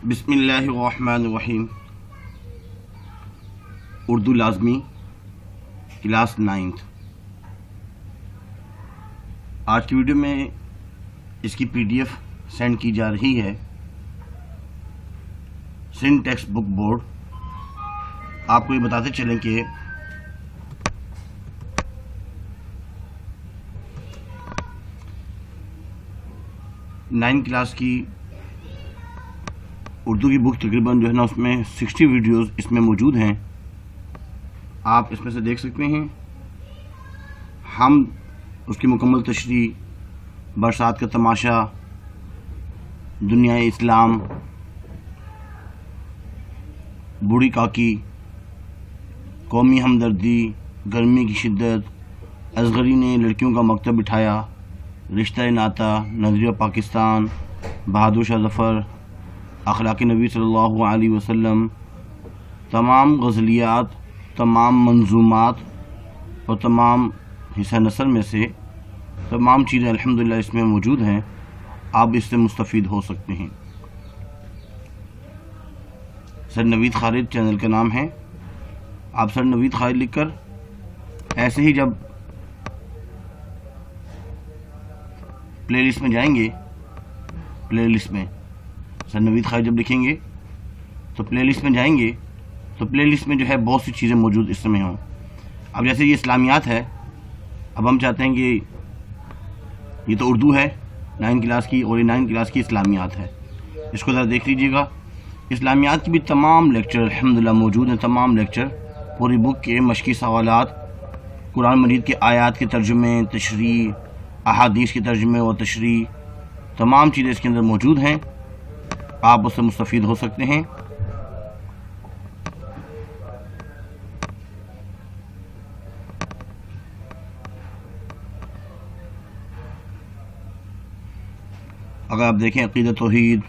بسم اللہ الرحمن الرحیم. اردو لازمی کلاس 9th. آج کی ویڈیو میں اس کی PDF سینڈ کی جا رہی ہے سندھ ٹیکسٹ بک بورڈ. آپ کو یہ بتاتے چلیں کہ نائن کلاس کی اردو کی بک تقریباً جو ہے نا اس میں 60 ویڈیوز اس میں موجود ہیں. آپ اس میں سے دیکھ سکتے ہیں. ہم اس کی مکمل تشریح، برسات کا تماشا، دنیا اسلام، بوڑھی کاکی، قومی ہمدردی، گرمی کی شدت، اصغری نے لڑکیوں کا مکتب بٹھایا، رشتہ ناتا، نظریہ پاکستان، بہادر شاہ ظفر، اخلاق نبی صلی اللہ علیہ وسلم، تمام غزلیات، تمام منظومات اور تمام حصہ نثر میں سے تمام چیزیں الحمدللہ اس میں موجود ہیں. آپ اس سے مستفید ہو سکتے ہیں. سر نوید خالد چینل کا نام ہے. آپ سر نوید خالد لکھ کر ایسے ہی جب پلے لسٹ میں جائیں گے، پلے لسٹ میں سر نوید خالد جب لکھیں گے تو پلے لسٹ میں جائیں گے تو پلے لسٹ میں جو ہے بہت سی چیزیں موجود اس میں ہوں. اب جیسے یہ اسلامیات ہے، اب ہم چاہتے ہیں کہ یہ تو اردو ہے 9 کلاس کی، اور یہ 9 کلاس کی اسلامیات ہے. اس کو ذرا دیکھ لیجئے گا. اسلامیات کی بھی تمام لیکچر الحمدللہ موجود ہیں. تمام لیکچر پوری بک کے مشقی سوالات، قرآن مجید کے آیات کے ترجمے، تشریح، احادیث کے ترجمے اور تشریح، تمام چیزیں اس کے اندر موجود ہیں. آپ اس سے مستفید ہو سکتے ہیں. اگر آپ دیکھیں عقیدہ توحید،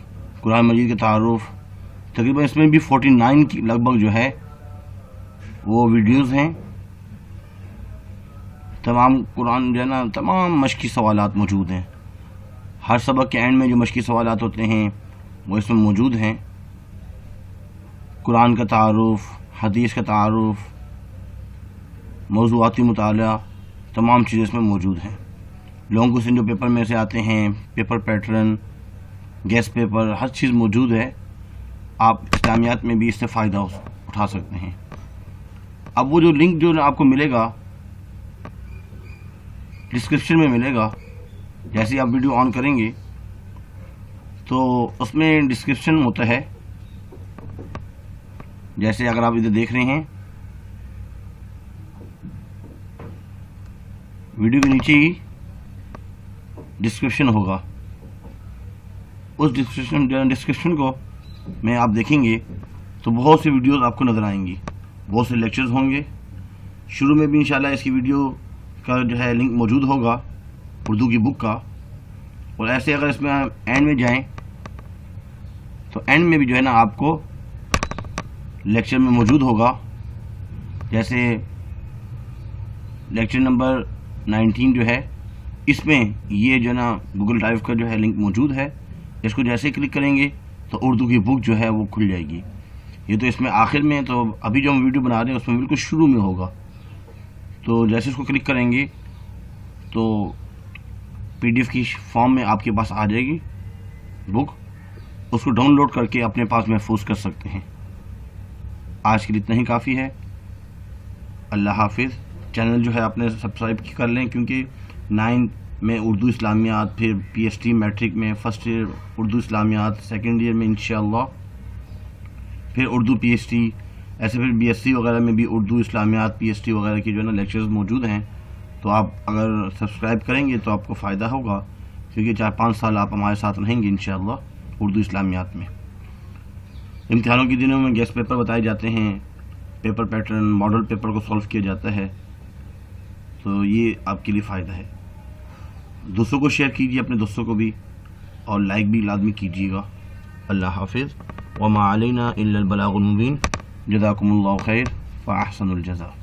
قرآن مجید کے تعارف، تقریباً اس میں بھی 49 کی لگ بھگ جو ہے وہ ویڈیوز ہیں. تمام قرآن جو ہے نا تمام مشقی سوالات موجود ہیں. ہر سبق کے اینڈ میں جو مشقی سوالات ہوتے ہیں وہ اس میں موجود ہیں. قرآن کا تعارف، حدیث کا تعارف، موضوعاتی مطالعہ، تمام چیزیں اس میں موجود ہیں. لانگ کوسچن جو پیپر میں سے آتے ہیں، پیپر پیٹرن، گیس پیپر، ہر چیز موجود ہے. آپ اسلامیات میں بھی اس سے فائدہ اٹھا سکتے ہیں. اب وہ جو لنک جو آپ کو ملے گا ڈسکرپشن میں ملے گا، جیسے آپ ویڈیو آن کریں گے تو اس میں ڈسکرپشن ہوتا ہے. جیسے اگر آپ ادھر دیکھ رہے ہیں ویڈیو کے نیچے ہی ڈسکرپشن ہوگا. اس ڈسکرپشن کو میں آپ دیکھیں گے تو بہت سی ویڈیوز آپ کو نظر آئیں گی، بہت سے لیکچرز ہوں گے. شروع میں بھی انشاءاللہ اس کی ویڈیو کا جو ہے لنک موجود ہوگا اردو کی بک کا. اور ایسے اگر اس میں اینڈ میں جائیں تو اینڈ میں بھی جو ہے نا آپ کو لیکچر میں موجود ہوگا. جیسے لیکچر نمبر 19 جو ہے اس میں یہ جو ہے نا گوگل ڈرائیو کا جو ہے لنک موجود ہے. اس کو جیسے کلک کریں گے تو اردو کی بک جو ہے وہ کھل جائے گی. یہ تو اس میں آخر میں، تو ابھی جو ہم ویڈیو بنا رہے ہیں اس میں بالکل شروع میں ہوگا. تو جیسے اس کو کلک کریں گے تو PDF کی فارم میں آپ کے پاس آ جائے گی بک. اس کو ڈاؤن لوڈ کر کے اپنے پاس محفوظ کر سکتے ہیں. آج کے لیے اتنا ہی کافی ہے. اللہ حافظ. چینل جو ہے آپ نے سبسکرائب کر لیں، کیونکہ 9 میں اردو اسلامیات، پھر PST میٹرک میں فرسٹ ایئر اردو اسلامیات، سیکنڈ ایئر میں انشاءاللہ پھر اردو PST، ایسے پھر BSc وغیرہ میں بھی اردو اسلامیات PST وغیرہ کی جو ہے نا لیکچرز موجود ہیں. تو آپ اگر سبسکرائب کریں گے تو آپ کو فائدہ ہوگا، کیونکہ 4-5 سال آپ ہمارے ساتھ رہیں گے انشاءاللہ اردو اسلامیات میں. امتحانوں کے دنوں میں گیس پیپر بتائے جاتے ہیں، پیپر پیٹرن، ماڈل پیپر کو سولو کیا جاتا ہے. تو یہ آپ کے لیے فائدہ ہے. دوستوں کو شیئر کیجیے، اپنے دوستوں کو بھی، اور لائک بھی لازمی کیجیے گا. اللہ حافظ. وما علینا الا البلاغ المبین. جزاکم اللہ خیر فاحسن الجزاء.